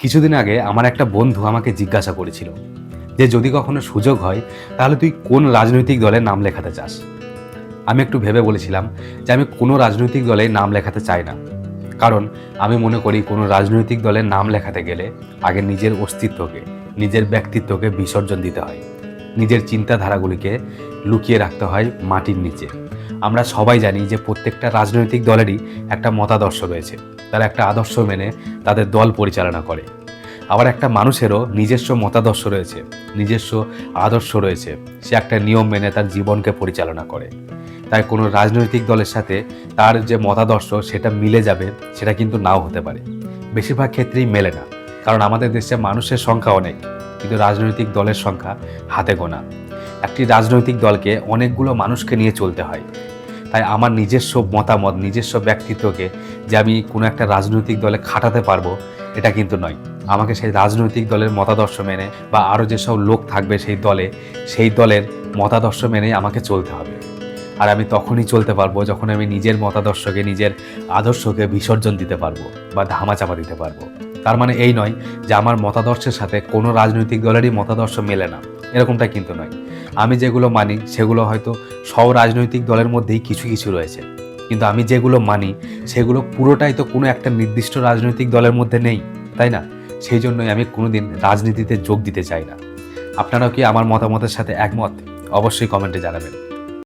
কিছুদিন আগে আমার একটা বন্ধু আমাকে জিজ্ঞাসা করেছিল যে যদি কখনো সুযোগ হয় তাহলে তুই কোন রাজনৈতিক দলে নাম লেখাতে চাস। আমি একটু ভেবে বলেছিলাম যে আমি কোনো রাজনৈতিক দলে নাম লেখাতে চাই না। কারণ আমি মনে করি কোনো রাজনৈতিক দলের নাম লেখাতে গেলে আগে নিজের অস্তিত্বকে, নিজের ব্যক্তিত্বকে বিসর্জন দিতে হয়। নিজের চিন্তাধারাগুলিকে লুকিয়ে রাখতে হয় মাটির নিচে। আমরা সবাই জানি যে প্রত্যেকটা রাজনৈতিক দলেরই একটা মতাদর্শ রয়েছে। তারা একটা আদর্শ মেনে তাদের দল পরিচালনা করে। আবার একটা মানুষেরও নিজস্ব মতাদর্শ রয়েছে, নিজস্ব আদর্শ রয়েছে। সে একটা নিয়ম মেনে তার জীবনকে পরিচালনা করে। তাই কোনো রাজনৈতিক দলের সাথে তার যে মতাদর্শ সেটা মিলে যাবে, সেটা কিন্তু নাও হতে পারে। বেশিরভাগ ক্ষেত্রেই মেলে না, কারণ আমাদের দেশে মানুষের সংখ্যা অনেক, কিন্তু রাজনৈতিক দলের সংখ্যা হাতে গোনা। একটি রাজনৈতিক দলকে অনেকগুলো মানুষকে নিয়ে চলতে হয়। তাই আমার নিজস্ব মতামত, নিজস্ব ব্যক্তিত্বকে যে আমি কোনো একটা রাজনৈতিক দলে খাটাতে পারবো, এটা কিন্তু নয়। আমাকে সেই রাজনৈতিক দলের মতাদর্শ মেনে বা আরও যেসব লোক থাকবে সেই দলের মতাদর্শ মেনেই আমাকে চলতে হবে। আর আমি তখনই চলতে পারবো যখন আমি নিজের মতাদর্শকে, নিজের আদর্শকে বিসর্জন দিতে পারবো বা ধামাচাপা দিতে পারবো। তার মানে এই নয় যে আমার মতাদর্শের সাথে কোনো রাজনৈতিক দলেরই মতাদর্শ মেলে না, এরকমটা কিন্তু নয়। আমি যেগুলো মানি সেগুলো হয়তো সব রাজনৈতিক দলের মধ্যেই কিছু কিছু রয়েছে, কিন্তু আমি যেগুলো মানি সেগুলো পুরোটাই তো কোনো একটা নির্দিষ্ট রাজনৈতিক দলের মধ্যে নেই, তাই না? সেই জন্যই আমি কোনোদিন রাজনীতিতে যোগ দিতে চাই না। আপনারাও কি আমার মতামতের সাথে একমত? অবশ্যই কমেন্টে জানাবেন।